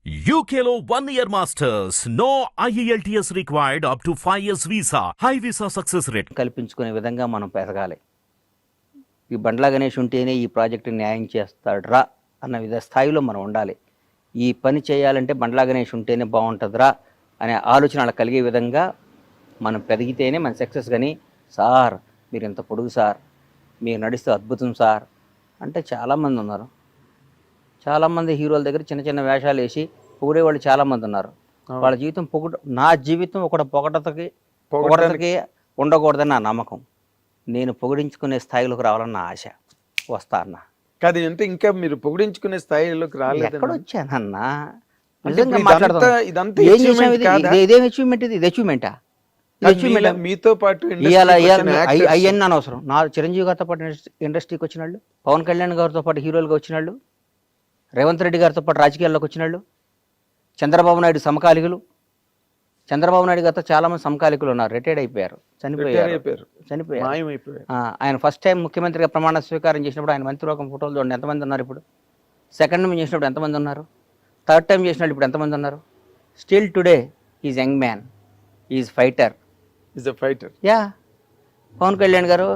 UKLO 1 year masters. No IELTS required up to 5 years visa. High visa success rate. కల్పించుకునే విధంగా మనం పెరగాలి. ఈ బండ్ల గణేష్ ఉంటేనే ఈ ప్రాజెక్టు న్యాయం చేస్తాడ్రా అన్న స్థాయిలో మనం ఉండాలి. ఈ పని చేయాలంటే బండ్ల గణేష్ ఉంటేనే బాగుంటుందిరా అనే ఆలోచన అలా కలిగే విధంగా మనం పెరిగితేనే మన సక్సెస్. కానీ సార్ మీరు ఇంత పొడుగు సార్, మీరు నడిస్తే అద్భుతం సార్ అంటే చాలామంది ఉన్నారు. చాలామంది హీరోల దగ్గర చిన్న చిన్న వేషాలు వేసి పొగిడేవాళ్ళు చాలామంది ఉన్నారు. వాళ్ళ జీవితం నా జీవితం ఒకటి పొగడతకి ఉండకూడదని నా నమ్మకం. నేను పొగిడించుకునే స్థాయిలోకి రావాలని నా ఆశ. వస్తా అన్న కాదు అంటే ఇంకా మీరు పొగిడించుకునే స్థాయిలోకి రాలేదు. ఎక్కడ వచ్చానన్నా? నిజంగా మాట్లాడతాం. ఇదేం అచీవ్మెంట్? ఇది అచీవ్మెంటా? మీతో పాటు అవన్నీ అనవసరం. నా చిరంజీవి గారితో పాటు ఇండస్ట్రీకి వచ్చిన వాళ్ళు, పవన్ కళ్యాణ్ గారితో పాటు హీరోలుగా వచ్చిన వాళ్ళు, రేవంత్ రెడ్డి గారితో పాటు రాజకీయాల్లోకి వచ్చిన వాళ్ళు, చంద్రబాబు నాయుడు సమకాలికులు. చంద్రబాబు నాయుడు గారితో చాలామంది సమకాలికులు ఉన్నారు, రిటైర్డ్ అయిపోయారు, చనిపోయారు. ఆయన ఫస్ట్ టైం ముఖ్యమంత్రిగా ప్రమాణ స్వీకారం చేసినప్పుడు ఆయన మంత్రివర్గం ఫోటోలు చూడండి ఎంతమంది ఉన్నారు. ఇప్పుడు సెకండ్ టైం చేసినప్పుడు ఎంతమంది ఉన్నారు, థర్డ్ టైం చేసినప్పుడు ఇప్పుడు ఎంతమంది ఉన్నారు. Still today is young man, is fighter. Yeah Pavan Kalyan garu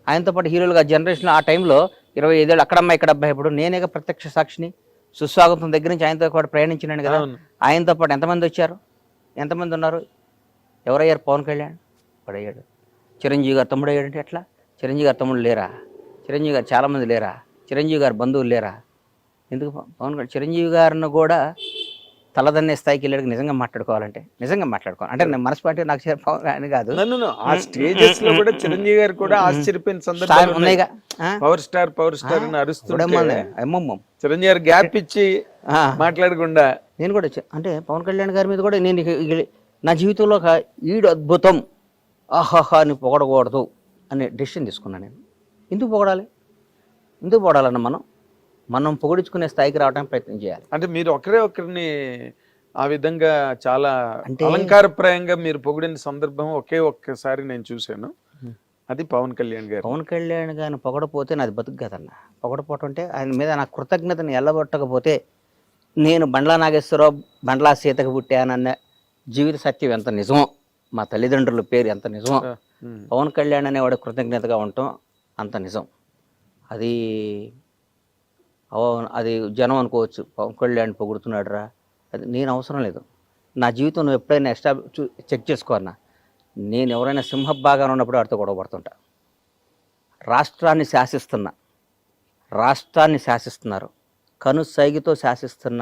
ఆయనతో పాటు హీరోలుగా జనరేషన్ ఆ టైంలో 25 ఏళ్ళు అక్కడమ్మ ఇక్కడ అబ్బాయి. ఇప్పుడు నేనేగా ప్రత్యక్ష సాక్షిని. సుస్వాగతం దగ్గర నుంచి ఆయనతో పాటు ప్రయాణించినాను కదా. ఆయనతో పాటు ఎంతమంది వచ్చారు, ఎంతమంది ఉన్నారు? ఎవరయ్యారు? పవన్ కళ్యాణ్ పడయ్యాడు. చిరంజీవి గారు తమ్ముడు అయ్యాడంటే ఎట్లా? చిరంజీవి గారు తమ్ముడు లేరా? చిరంజీవి గారు చాలామంది లేరా? చిరంజీవి గారు బంధువులు లేరా? ఎందుకు పవన్ కళ్యాణ్ చిరంజీవి గారిని కూడా తలదన్నే స్థాయికి వెళ్ళాడు. నిజంగా మాట్లాడుకోవాలి అంటే నేను మనస్పాటి నాకు పవన్ అని కాదు. ఆ స్టేజెస్ లో కూడా చిరంజీవి గారు కూడా ఆశ్చర్యపోయిన సందర్భాలు ఉన్నాయిగా. పవర్ స్టార్ అని అరుస్తుంటే చిరంజీవి గారు గ్యాప్ ఇచ్చి మాట్లాడకుండా నేను కూడా అంటే పవన్ కళ్యాణ్ గారి మీద కూడా నేను నా జీవితంలో ఒక ఈడు అద్భుతం ఆహాహా అని పొగడకూడదు అనే డెసిషన్ తీసుకున్నాను నేను. ఎందుకు పొగడాలన్న మనం పొగిడించుకునే స్థాయికి రావడానికి ప్రయత్నం చేయాలి. అంటే మీరు ఒకరిని ఆ విధంగా చాలా అలంకారప్రాయంగా మీరు పొగిడిన సందర్భం ఒక్కసారి నేను చూశాను. అది పవన్ కళ్యాణ్ గారిని పొగడపోతే నాది బతుకు కదన్న. పొగడపోవటం అంటే ఆయన మీద నా కృతజ్ఞతని ఎల్లబొట్టకపోతే నేను బండ్లా నాగేశ్వరరావు బండ్లా సీతకు పుట్టానన్న జీవిత సత్యం ఎంత నిజమో, మా తల్లిదండ్రుల పేరు ఎంత నిజమో, పవన్ కళ్యాణ్ అనేవాడు కృతజ్ఞతగా ఉండటం అంత నిజం. అది జనం అనుకోవచ్చు, పవన్ కళ్యాణ్ పొగుడుతున్నాడు రా, అది నేను అవసరం లేదు. నా జీవితం నువ్వు ఎప్పుడైనా చెక్ చేసుకో అన్నా. నేను ఎవరైనా సింహభాగాన ఉన్నప్పుడు వాడితో గొడవపడుతుంటా. రాష్ట్రాన్ని శాసిస్తున్నారు, కనుసైగితో శాసిస్తున్న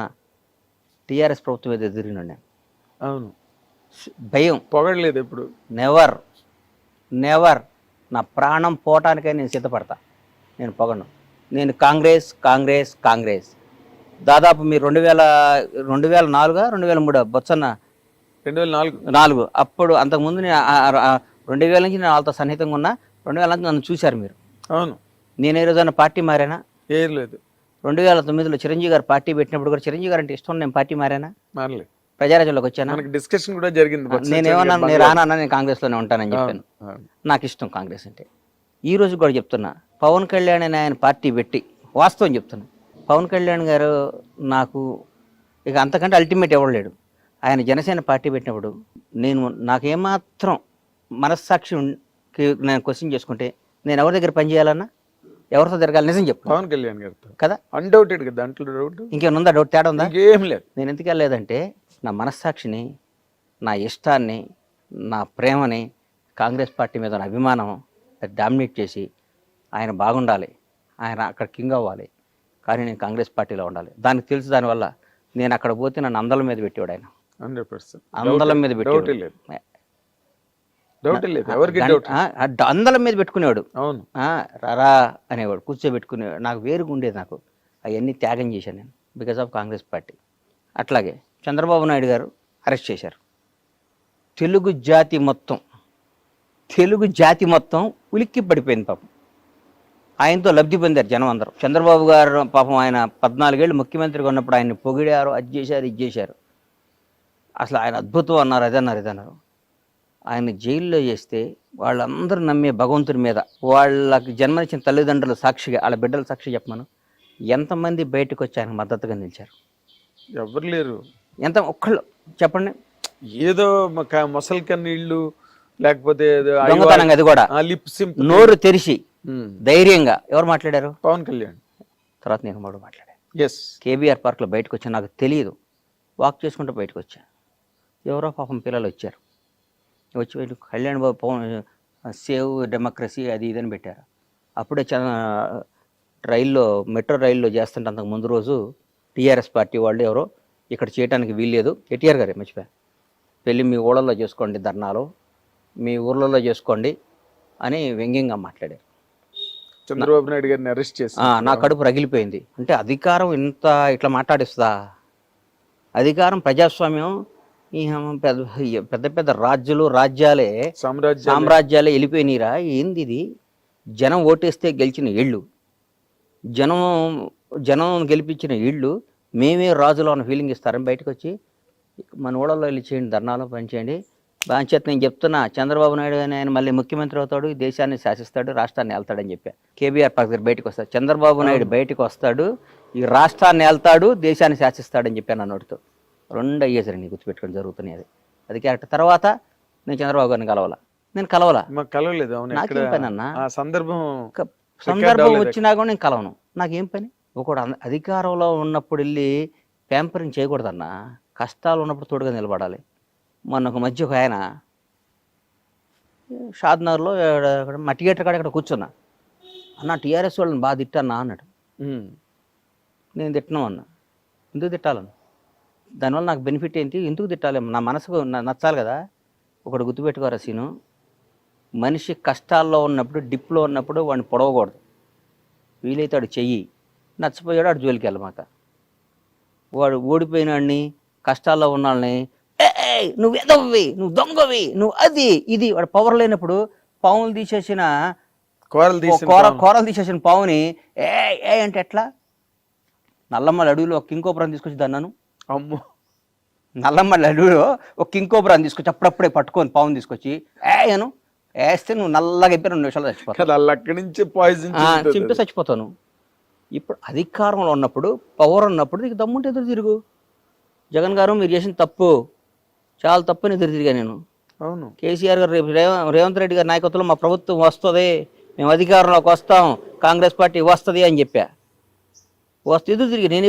టీఆర్ఎస్ ప్రభుత్వం మీద ఎదిరినాను నేను. అవును, భయం పొగడలేదు ఎప్పుడు. నెవర్ నా ప్రాణం పోవటానికై నేను సిద్ధపడతా. నేను పొగను. నేను కాంగ్రెస్ దాదాపు మీరు 2004 2003 బొత్సన్న 2004 అప్పుడు అంతకుముందు 2000 నుంచి నేను వాళ్ళతో సన్నిహితంగా ఉన్నా. 2000 నుంచి నన్ను చూశారు మీరు. అవును, నేను ఏ రోజైనా పార్టీ మారానా? ఏం లేదు. 2009లో చిరంజీవి గారు పార్టీ పెట్టినప్పుడు కూడా చిరంజీవి గారు అంటే ఇష్టం, నేను పార్టీ మారానా? మారలేదు. ప్రజారాజ్యంలోకి వచ్చానా? డిస్కషన్ కూడా జరిగింది. నేనేమన్నా నేను రానా, నేను కాంగ్రెస్లోనే ఉంటానని చెప్పాను. నాకు ఇష్టం కాంగ్రెస్ అంటే. ఈ రోజు కూడా చెప్తున్నా, పవన్ కళ్యాణ్ అని ఆయన పార్టీ పెట్టి వాస్తవం చెప్తున్నా, పవన్ కళ్యాణ్ గారు నాకు ఇక అంతకంటే అల్టిమేట్ ఎవరు. ఆయన జనసేన పార్టీ పెట్టినప్పుడు నాకేమాత్రం మనస్సాక్షికి నేను క్వశ్చన్ చేసుకుంటే నేను ఎవరి దగ్గర పనిచేయాలన్నా, ఎవరితో తిరగాలి? నిజం చెప్పు. పవన్ కళ్యాణ్ గారితో కదా, అన్డౌటెడ్ కదా, దాంట్లో డౌట్ ఇంకేమైనా ఉందా? డౌట్ తేడా ఉందా? ఏం లేదు. నేను ఎందుకు వెళ్ళలేదంటే నా మనస్సాక్షిని, నా ఇష్టాన్ని, నా ప్రేమని, కాంగ్రెస్ పార్టీ మీద నా అభిమానం డామినేట్ చేసి ఆయన బాగుండాలి, ఆయన అక్కడ కింగ్ అవ్వాలి, కానీ నేను కాంగ్రెస్ పార్టీలో ఉండాలి. దానికి తెలుసు. దానివల్ల నేను అక్కడ పోతే నన్ను అందల మీద పెట్టేవాడు ఆయన. 100% అందలం మీద పెట్టేవాడు, అందలం మీద పెట్టుకునేవాడు. అవును, రారా అనేవాడు, కూర్చోబెట్టుకునేవాడు. నాకు వేరుగా ఉండేది. నాకు అవన్నీ త్యాగం చేశాను నేను బికాజ్ ఆఫ్ కాంగ్రెస్ పార్టీ. అట్లాగే చంద్రబాబు నాయుడు గారు అరెస్ట్ చేశారు. తెలుగు జాతి మొత్తం ఉలిక్కి పడిపోయింది పాపం. ఆయనతో లబ్ధి పొందారు జనం అందరూ. చంద్రబాబు గారు పాపం ఆయన 14 ఏళ్ళు ముఖ్యమంత్రిగా ఉన్నప్పుడు ఆయన్ని పొగిడారు, అది చేశారు. అసలు ఆయన అద్భుతం అన్నారు, ఇదన్నారు. ఆయన జైల్లో చేస్తే వాళ్ళందరూ నమ్మే భగవంతుడి మీద, వాళ్ళకి జన్మనిచ్చిన తల్లిదండ్రుల సాక్షిగా, వాళ్ళ బిడ్డల సాక్షి చెప్పమను, ఎంతమంది బయటకు వచ్చి ఆయనకు మద్దతుగా నిలిచారు. ఎవరు లేరు. ఎంత ఒక్కళ్ళు చెప్పండి. ఏదో మొసలి కన్నీళ్ళు లేకపోతే దొంగతనంగా అది కూడా లిప్ సింప్ నోరు తెరిచి ధైర్యంగా ఎవరు మాట్లాడారు? పవన్ కళ్యాణ్. తర్వాత నేను కూడా మాట్లాడాను. ఎస్. కేబీఆర్ పార్క్లో బయటకు వచ్చా, నాకు తెలియదు, వాక్ చేసుకుంటూ బయటకు వచ్చా. ఎవరో పాపం పిల్లలు వచ్చారు, వచ్చి కళ్యాణ్ బాబు పవన్ సేవ్ డెమోక్రసీ అది ఇదని పెట్టారు. అప్పుడే రైల్లో మెట్రో రైల్లో చేస్తుంటే అంతకు ముందు రోజు టీఆర్ఎస్ పార్టీ వాళ్ళు ఎవరో ఇక్కడ చేయడానికి వీల్లేదు, కేటీఆర్ గారే మర్చిపోయా, వెళ్ళి మీ ఊళ్ళల్లో చేసుకోండి ధర్నాలు, మీ ఊర్లలో చేసుకోండి అని వ్యంగ్యంగా మాట్లాడారు. చంద్రబాబు నాయుడు గారిని అరెస్ట్ చేసి నా కడుపు రగిలిపోయింది. అంటే అధికారం ఇంత ఇట్లా మాట్లాడిస్తుందా? అధికారం ప్రజాస్వామ్యం ఈ పెద్ద పెద్ద రాజ్యాలే సామ్రాజ్యాలే వెళ్ళిపోయినీరా? ఏంది ఇది? జనం ఓటేస్తే గెలిచిన ఇళ్ళు, జనం గెలిపించిన ఇళ్ళు, మేమే రాజులో ఉన్న ఫీలింగ్ ఇస్తారని బయటకు వచ్చి మన ఊళ్ళలో వెళ్ళి చేయండి, ధర్నాలు పనిచేయండి. బాంచేత నేను చెప్తున్నా, చంద్రబాబు నాయుడు అని ఆయన మళ్ళీ ముఖ్యమంత్రి అవుతాడు, ఈ దేశాన్ని శాసిస్తాడు, రాష్ట్రాన్ని వెళ్తాడని చెప్పా. కేబీఆర్ పార్క్ దగ్గర బయటకు వస్తాడు, చంద్రబాబు నాయుడు బయటకు వస్తాడు, ఈ రాష్ట్రాన్ని వెళ్తాడు, దేశాన్ని శాసిస్తాడని చెప్పాను నా నోటితో. 2 అయ్యేసరి గుర్తుపెట్టుకొని జరుగుతున్నాయి. అది కరెక్ట్. తర్వాత నేను చంద్రబాబు గారిని నేను కలవలా. కలవలేదు. నాకేం పని అన్న? సందర్భం వచ్చినా కూడా నేను కలవను. నాకేం పని? ఒకడు అధికారంలో ఉన్నప్పుడు వెళ్ళి ప్యాంపరింగ్ చేయకూడదన్నా, కష్టాలు ఉన్నప్పుడు తోడుగా నిలబడాలి. మొన్న ఒక మధ్య ఒక ఆయన షాద్నగర్లో మా థియేటర్ కాడ ఇక్కడ కూర్చున్నా, అన్న టీఆర్ఎస్ వాళ్ళని బాగా తిట్టన్నా అన్నాడు. నేను తిట్టను అన్నా. ఎందుకు తిట్టాలను? దానివల్ల నాకు బెనిఫిట్ ఏంటి? ఎందుకు తిట్టాలి? నా మనసుకు నచ్చాలి కదా. ఒకటి గుర్తుపెట్టుకోరా సీను, మనిషి కష్టాల్లో ఉన్నప్పుడు, డిప్లో ఉన్నప్పుడు వాడిని పొడవకూడదు. వీలైతే వాడు చెయ్యి, నచ్చపోయాడు వాడు జోలికి వెళ్ళమాక. వాడు ఓడిపోయినాడిని, కష్టాల్లో ఉన్నాళ్ళని నువ్వు ఎదవ్వి, నువ్వు దొంగవి, నువ్వు అది ఇది, వాడు పవర్ లేనప్పుడు పావులు తీసేసిన కూరలు తీసేసిన పావుని ఏ అంటే ఎట్లా? నల్లమ్మల అడవిలో ఒక కింకోపురం తీసుకొచ్చి దన్నాను. అమ్మో, నల్లమ్మల అడవిలో ఒక కింకోపురం తీసుకొచ్చి అప్పుడప్పుడే పట్టుకొని పావుని తీసుకొచ్చి అను వేస్తే నువ్వు నల్లగా అయిపోయి 2 నిమిషాలు చచ్చిపోతావు. అక్కడి నుంచి పాయిజన్ చింపి చచ్చిపోతాను. ఇప్పుడు అధికారంలో ఉన్నప్పుడు, పవర్ ఉన్నప్పుడు నీకు దమ్ముంటే ఎదురు తిరుగు. జగన్ గారు మీరు చేసిన తప్పు, చాలా తప్పు అని ఎదురు తిరిగా నేను. అవును. కేసీఆర్ గారు రేపు రేవంత్ రెడ్డి గారి నాయకత్వంలో మా ప్రభుత్వం వస్తుంది, మేము అధికారంలోకి వస్తాం, కాంగ్రెస్ పార్టీ వస్తుంది అని చెప్పా. వస్తే ఎదురు తిరిగి నేను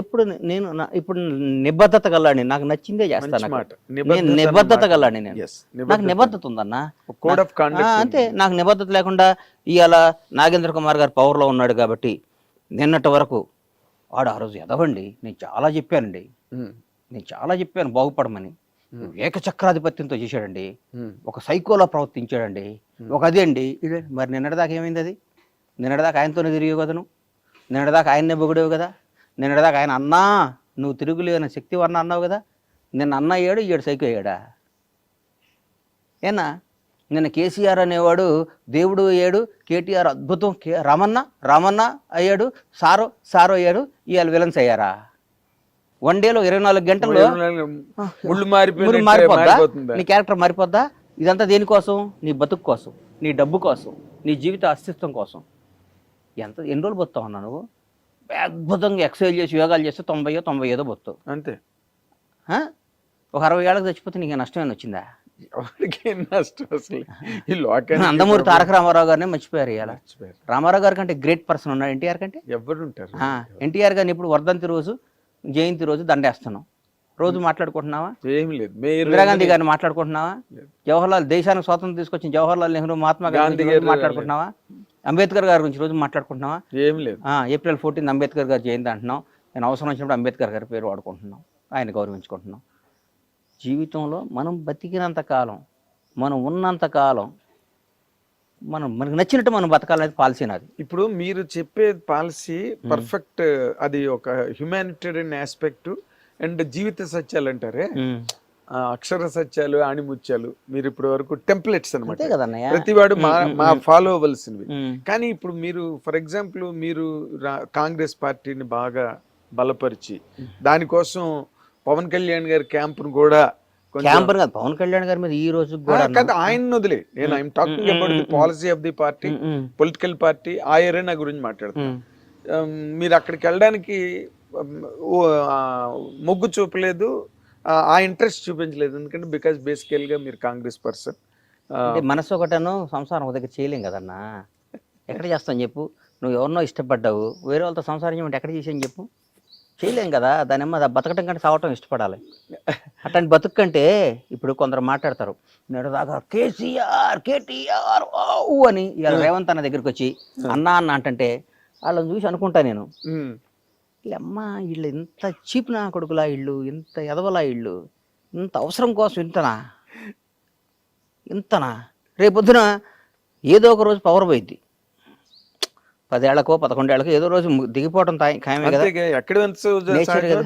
ఇప్పుడు నిబద్ధత గల్లాడిని, నాకు నచ్చిందే చేస్తాను. నేను నిబద్ధత గల్లాడిని, నాకు నిబద్ధత ఉందన్న. అంతే, నాకు నిబద్ధత లేకుండా ఇవాళ నాగేంద్ర కుమార్ గారు పవర్లో ఉన్నాడు కాబట్టి నిన్నటి వరకు వాడు ఆ రోజు ఎదవండి, నేను చాలా చెప్పాను బాగుపడమని. ఏకచక్రాధిపత్యంతో చేశాడండి, ఒక సైకోలా ప్రవర్తించాడండి, ఒక అదే అండి ఇదే. మరి నిన్నటిదాకా ఏమైంది? అది నిన్నటిదాకా ఆయనతోనే తిరిగి కదా, నువ్వు నిన్నటిదాకా ఆయన్నే పొగిడేవు కదా, నిన్నటిదాకా ఆయన అన్నా నువ్వు తిరుగులేని శక్తి వర్ణ అన్నావు కదా. నిన్న అన్న అయ్యాడు, ఈడు సైకో అయ్యాడా? ఏనా? నిన్న కేసీఆర్ అనేవాడు దేవుడు అయ్యాడు, కేటీఆర్ అద్భుతం, రామన్న అయ్యాడు, సారో అయ్యాడు, ఇవాళ విలన్స్ అయ్యారా? 1 డేలో 24 గంటల్లో మారిపోద్దా? నీ క్యారెక్టర్ మారిపోద్దా? ఇదంతా దేనికోసం? నీ బతుకు కోసం, నీ డబ్బు కోసం, నీ జీవిత అస్తిత్వం కోసం. ఎన్ని రోజులు బతుకుతావు అన్నా నువ్వు? అద్భుతంగా ఎక్సర్సైజ్ చేసి యోగాలు చేస్తే 90 బతుకుతావు అంతే. ఒక 60 ఏళ్ళకి చచ్చిపోతే నీకు నష్టమేనా వచ్చిందా? నందమూరి తారక రామారావు గారిని మర్చిపోయారు. ఇలా రామారావు గారి కంటే గ్రేట్ పర్సన్ ఉన్నాడు ఎన్టీఆర్ కంటే. ఎవరు ఉంటారు? ఎన్టీఆర్ గారిని ఇప్పుడు వర్ధంతి రోజు, జయంతి రోజు దండేస్తున్నాం. రోజు మాట్లాడుకుంటున్నావా? ఏమి లేదు. ఇందిరాగాంధీ గారిని మాట్లాడుకుంటున్నావా? జవహర్లాల్, దేశానికి స్వాతంత్రం తీసుకొచ్చిన జవహర్లాల్ నెహ్రూ, మహాత్మా గాంధీ గారిని మాట్లాడుకుంటున్నావా? అంబేద్కర్ గారి గురించి రోజు మాట్లాడుకుంటున్నావా? ఏం లేదు. ఏప్రిల్ 14 అంబేద్కర్ గారి జయంతి అంటున్నాం. నేను అవసరం వచ్చినప్పుడు అంబేద్కర్ గారి పేరు వాడుకుంటున్నాం, ఆయన గౌరవించుకుంటున్నాం. జీవితంలో మనం బతికినంత కాలం, మనం ఉన్నంత కాలం, మనకు నచ్చినట్టు మనం బతకాలనేది పాలసీ నాది. ఇప్పుడు మీరు చెప్పే పాలసీ పర్ఫెక్ట్, అది ఒక హ్యుమానిటేరియన్ ఆస్పెక్ట్ అండ్ జీవిత సత్యాలు అంటారే, అక్షర సత్యాలు, ఆణిముత్యాలు మీరు ఇప్పుడు వరకు టెంప్లెట్స్ అనమాట, ప్రతివాడు మా ఫాలో అవ్వాల్సినవి. కానీ ఇప్పుడు మీరు ఫర్ ఎగ్జాంపుల్ మీరు కాంగ్రెస్ పార్టీని బాగా బలపరిచి దానికోసం పవన్ కళ్యాణ్ గారి క్యాంపును కూడా, పవన్ కళ్యాణ్ గారి మీద ఈ రోజు ఆయన వదిలే, నేను I'm talking about the policy of the party, political party, ఆ ఏరియా గురించి మాట్లాడుతున్నాను. మీరు అక్కడికి వెళ్ళడానికి ఓ, ఆ, మొగ్గు చూపలేదు, ఆ ఇంట్రెస్ట్ చూపించలేదు. ఎందుకంటే బికాస్ బేసికల్గా మీరు కాంగ్రెస్ పర్సన్. అంటే మనసు ఒకటను సంసారం ఒక దగ్గర చేయలేం కదన్నా. ఎక్కడ చేస్తాను చెప్పు? నువ్వు ఎవరినో ఇష్టపడ్డావు, వేరే వాళ్ళతో సంసారం చేయమంటే ఎక్కడ చేసాను చెప్పు? చేయలేం కదా. దానిమ్మ బతకటం కంటే సావటం ఇష్టపడాలి. అట్లాంటి బతుకు కంటే ఇప్పుడు కొందరు మాట్లాడతారు, నేడు దాకా కేసీఆర్ కేటీఆర్ ఊ అని, ఇవాళ రేవంత్ అన్న దగ్గరికి వచ్చి అన్నా అన్న అంటే వాళ్ళని చూసి అనుకుంటా నేను, వీళ్ళమ్మ వీళ్ళు ఇంత చీప్ నా కొడుకులా, ఇళ్ళు ఇంత ఎదవలా, ఇళ్ళు ఇంత అవసరం కోసం ఇంతనా రేపొద్దున ఏదో ఒక రోజు పవర్ పోయిద్ది. 10 ఏళ్లకో 11 ఏళ్లకో ఏదో రోజు దిగిపోవటం ఖాయమే కదా. ఎక్కడ నేచర్ కదా.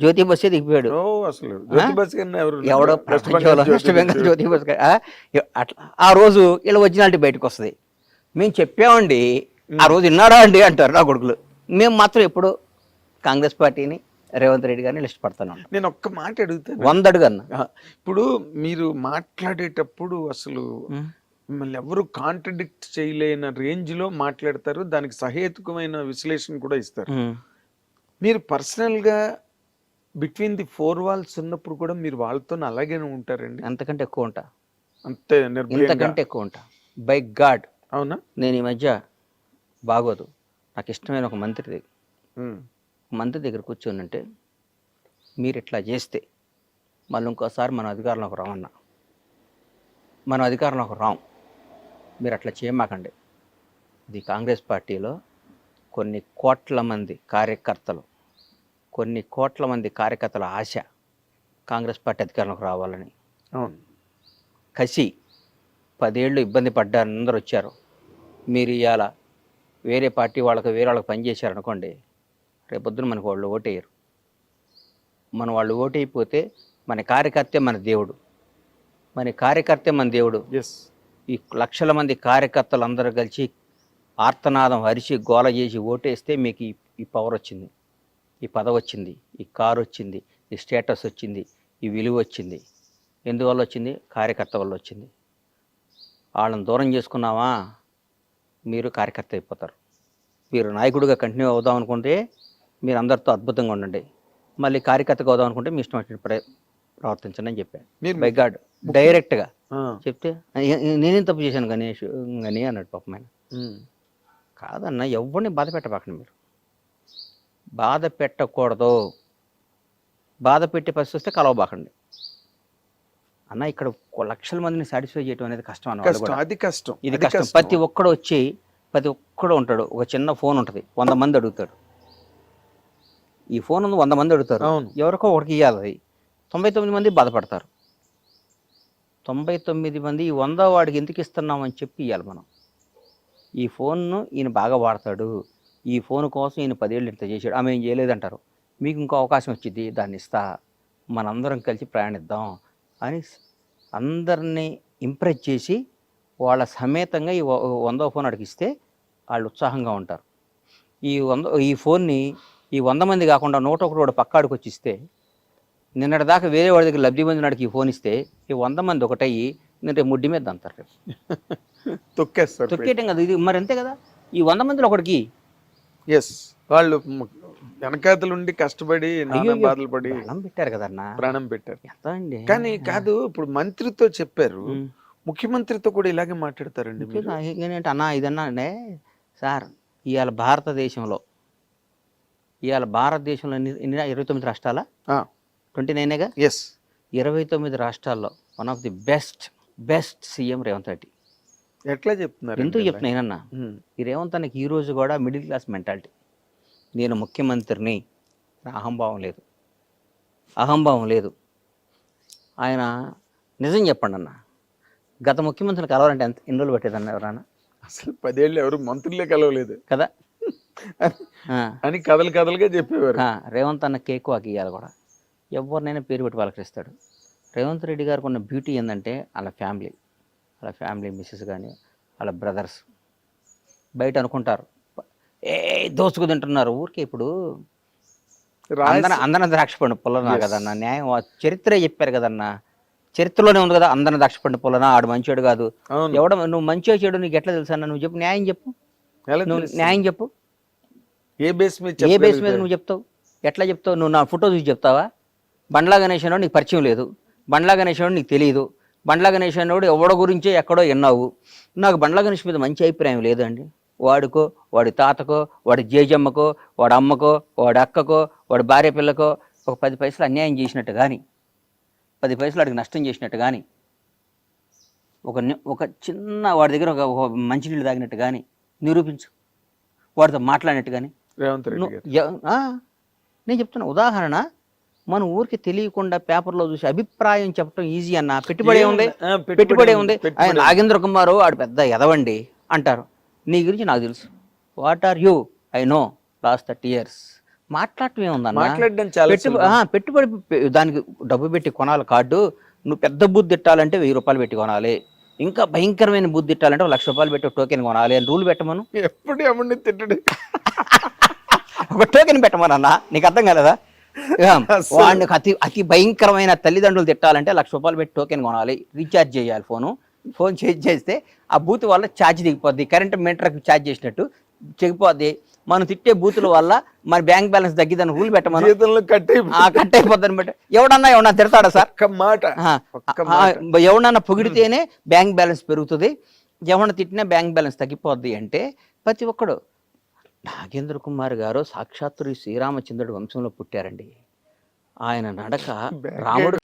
జ్యోతి బస్సే దిగిపోయాడు. అసలు జ్యోతి బస్ కన్నా ఎవడో ప్రపంచంలో వెస్ట్ బెంగాల్ జ్యోతి బస్ అట్లా ఆ రోజు ఇలా ఒరిజినాలిటీ బయటకు వస్తుంది. మేము చెప్పామండి, ఆ రోజు విన్నాడా అండి అంటారు నా కొడుకులు. మేము మాత్రం ఎప్పుడు కాంగ్రెస్ పార్టీని రేవంత్ రెడ్డి గారిని ఇష్టపడుతున్నాం. నేను ఒక్క మాట అడుగుతాను, 100 అడుగన్నా. ఇప్పుడు మీరు మాట్లాడేటప్పుడు అసలు మిమ్మల్ని ఎవరు కాంట్రడిక్ట్ చేయలేని రేంజ్ లో మాట్లాడతారు, దానికి సహేతుకమైన విశ్లేషణ కూడా ఇస్తారు. మీరు పర్సనల్ గా బిట్వీన్ ది 4 వాల్స్ ఉన్నప్పుడు కూడా మీరు వాళ్ళతో అలాగే ఉంటారండి? అంతకంటే ఎక్కువ ఉంటా, అంతే ఇంతకంటే ఎక్కువ ఉంటా. By God. అవునా? నేను ఈ మధ్య బాగోదు, నాకు ఇష్టమైన ఒక మంత్రి దగ్గర కూర్చొని అంటే, మీరు ఇట్లా చేస్తే మళ్ళీ ఇంకోసారి మనం అధికారంలోకి రామన్నా, మనం అధికారంలోకి రాం, మీరు అట్లా చేయమాకండి. ఇది కాంగ్రెస్ పార్టీలో కొన్ని కోట్ల మంది కార్యకర్తల ఆశ కాంగ్రెస్ పార్టీ అధికారంలోకి రావాలని. అవును. కసి 10 ఏళ్ళు ఇబ్బంది పడ్డారు, అందరూ వచ్చారు. మీరు ఇవాళ వేరే పార్టీ వేరే వాళ్ళకి పనిచేశారనుకోండి, రేపొద్దున మనకు వాళ్ళు ఓటేయరు. వాళ్ళు ఓటైపోతే మన కార్యకర్తే మన దేవుడు. ఈ లక్షల మంది కార్యకర్తలు అందరూ కలిసి ఆర్తనాదం అరిచి గోల చేసి ఓటేస్తే మీకు ఈ పవర్ వచ్చింది, ఈ పదవి వచ్చింది, ఈ కారు వచ్చింది, ఈ స్టేటస్ వచ్చింది, ఈ విలువ వచ్చింది. ఎందువల్ల వచ్చింది? కార్యకర్త వల్ల వచ్చింది. వాళ్ళని దూరం చేసుకున్నావా, మీరు కార్యకర్త అయిపోతారు. మీరు నాయకుడిగా కంటిన్యూ అవుదాం అనుకుంటే మీరు అందరితో అద్భుతంగా ఉండండి, మళ్ళీ కార్యకర్తగా అవుదాం అనుకుంటే మీ ఇష్టం వచ్చిన ప్రవర్తించండి అని చెప్పాను. బై గాడ్ డైరెక్ట్గా చెప్తే నేనేం తప్పు చేశాను గణేష్ అని అన్నాడు పాపం ఆయన. కాదన్న, ఎవరిని బాధ పెట్టబాకండి, మీరు బాధ పెట్టకూడదు. బాధ పెట్టే పరిస్థితి వస్తే కలవబాకండి అన్న. ఇక్కడ లక్షల మందిని సాటిస్ఫై చేయడం అనేది కష్టం అన్న. అది కష్టం, ఇది కష్టం. ప్రతి ఒక్కడు ఉంటాడు, ఒక చిన్న ఫోన్ ఉంటుంది, 100 మంది అడుగుతాడు. ఈ ఫోన్ 100 మంది అడుగుతారు, ఎవరికో ఒకరికి ఇవ్వాలి. 99 మంది బాధపడతారు. 99 మంది ఈ 100 వాడికి ఎందుకు ఇస్తున్నామని చెప్పి ఇవ్వాలి మనం. ఈ ఫోన్ను ఈయన బాగా వాడతాడు, ఈ ఫోన్ కోసం ఈయన 10 ఏళ్ళు ఇంత చేశాడు, ఆమె ఏం చేయలేదంటారు. మీకు ఇంకో అవకాశం వచ్చింది, దాన్ని ఇస్తా, మనందరం కలిసి ప్రయాణిద్దాం అని అందరినీ ఇంప్రెస్ చేసి వాళ్ళ సమేతంగా ఈ 100వ ఫోన్ అడిగిస్తే వాళ్ళు ఉత్సాహంగా ఉంటారు. ఈ ఫోన్ని ఈ 100 మంది కాకుండా 101 వాడు పక్కాడికి వచ్చి ఇస్తే, నిన్నటిదాకా వేరే వాడి దగ్గర లబ్ధి పొందినాడికి ఈ ఫోన్ ఇస్తే ఈ 100 మంది ఒకటయ్యి నేను రేపు ముడ్డి మీద అంటారు, రేపు తొక్కేయటం కదా ఇది. మరి అంతే కదా, ఈ 100 మందిలో ఒకటికి వాళ్ళు వెనకాతలుండి కష్టపడి బాధలు పడి పెట్టారు కదన్నా, ప్రాణం పెట్టారు. ఎంత అండి. కానీ కాదు, ఇప్పుడు మంత్రితో చెప్పారు, ముఖ్యమంత్రితో కూడా ఇలాగే మాట్లాడతారండి ఏంటంటే అన్న ఇదన్నా అంటే సార్, ఇవాళ భారతదేశంలో 29 రాష్ట్రాల 29గా 29 రాష్ట్రాల్లో one of the best CM Revanth Reddy. ఎట్లా చెప్తున్నారు? ఎందుకు చెప్తున్నానన్నా, ఈ రేవంత్ అన్నకి ఈ రోజు కూడా మిడిల్ క్లాస్ మెంటాలిటీ. నేను ముఖ్యమంత్రిని, అహంభావం లేదు. ఆయన నిజం చెప్పండి అన్న, గత ముఖ్యమంత్రిని కలవాలంటే ఎన్ని రోజులు పట్టేదన్న ఎవరన్నా? అసలు 10 ఏళ్ళు ఎవరు మంత్రులే కలవలేదు కదా అని కథలుగా చెప్పేవారు. రేవంత్ అన్న కేక్ వాకి ఇవ్వాలి కూడా, ఎవరినైనా పేరు పెట్టి పలకరిస్తాడు. రేవంత్ రెడ్డి గారికి ఉన్న బ్యూటీ ఏంటంటే వాళ్ళ ఫ్యామిలీ మిస్సెస్ కానీ వాళ్ళ బ్రదర్స్ బయట అనుకుంటారు దోచుకు తింటున్నారు ఊరికే. ఇప్పుడు అందరిని ద్రాక్ష పండు పొలనా కదన్నా, న్యాయం చరిత్రే చెప్పారు కదన్నా, చరిత్రలోనే ఉంది కదా, అందరిని ద్రాక్ష పండు పొలనా, ఆడు మంచివాడు కాదు. నువ్వు మంచిగా చెడు నీకు ఎట్లా తెలుసా? నువ్వు చెప్పు, న్యాయం చెప్పు, నువ్వు న్యాయం చెప్పు. ఏ బేస్ మీద ఏ బేస్ మీద చెప్పగలుగుతారు? నువ్వు చెప్తావు? ఎట్లా చెప్తావు? నువ్వు నా ఫోటో చూసి చెప్తావా? బండ్లా గణేష్ అన్నోడు నీకు పరిచయం లేదు, బండ్లా గణేష్ అన్నోడు నీకు తెలియదు, బండ్లా గణేష్ అన్నోడు ఎవడో గురించో ఎక్కడో విన్నావు. నాకు బండ్లా గణేష్ మీద మంచి అభిప్రాయం లేదండి. వాడికో, వాడి తాతకో, వాడి జేజమ్మకో, వాడి అమ్మకో, వాడి అక్కకో, వాడి భార్య పిల్లకో ఒక 10 పైసలు అన్యాయం చేసినట్టు కానీ, 10 పైసలు వాడికి నష్టం చేసినట్టు కానీ, ఒక చిన్న వాడి దగ్గర ఒక మంచినీళ్ళు తాగినట్టు కానీ నిరూపించు, వాడితో మాట్లాడినట్టు కానీ. రేవంత్ రెడ్డి గారు నేను చెప్తున్నా ఉదాహరణ, మన ఊరికి తెలియకుండా పేపర్లో చూసి అభిప్రాయం చెప్పడం ఈజీ అన్న. పెట్టుబడి ఉంది, పెట్టుబడి ఉంది. ఆయన నాగేంద్ర కుమారు ఆడు పెద్ద ఎదవండి అంటారు. నీ గురించి నాకు తెలుసు. What are you? I know last 30 years. మాట్లాడటం ఏముందన్న? మాట్లాడడం చాలా పెట్టుబడి దానికి డబ్బు పెట్టి కొనాలి కార్డు. నువ్వు పెద్ద బూత్ తిట్టాలంటే 1000 రూపాయలు పెట్టి కొనాలి. ఇంకా భయంకరమైన బూత్ తిట్టాలంటే 1,00,000 రూపాయలు పెట్టి టోకెన్ కొనాలి అని రూల్ పెట్టమను. ఎప్పుడు ఎవరిని తిట్టడు. ఒక టోకెన్ పెట్టమనన్నా, నీకు అర్థం కాలేదా? వాడికి అతి భయంకరమైన తల్లిదండ్రులు తిట్టాలంటే 1,00,000 రూపాయలు పెట్టి టోకెన్ కొనాలి, రీఛార్జ్ చేయాలి. ఫోన్ చేస్తే ఆ బూత్ వల్ల ఛార్జ్ దిగిపోద్ది, కరెంట్ మీటర్కి ఛార్జ్ చేసినట్టు చెగిపోద్ది. మనం తిట్టే బూతుల వల్ల మన బ్యాంక్ బ్యాలెన్స్ తగ్గిదని రూల్ పెట్టమని. కట్ అయిపోద్దని బట్టి ఎవడన్నా తిడతాడా సార్? ఎవడన్నా పొగిడితేనే బ్యాంక్ బ్యాలెన్స్ పెరుగుతుంది, ఎవడన్నా తిట్టినా బ్యాంక్ బ్యాలెన్స్ తగ్గిపోద్ది అంటే ప్రతి ఒక్కడు. నాగేంద్ర కుమార్ గారు సాక్షాత్తు శ్రీరామచంద్రుడి వంశంలో పుట్టారండి. ఆయన నడక రాముడు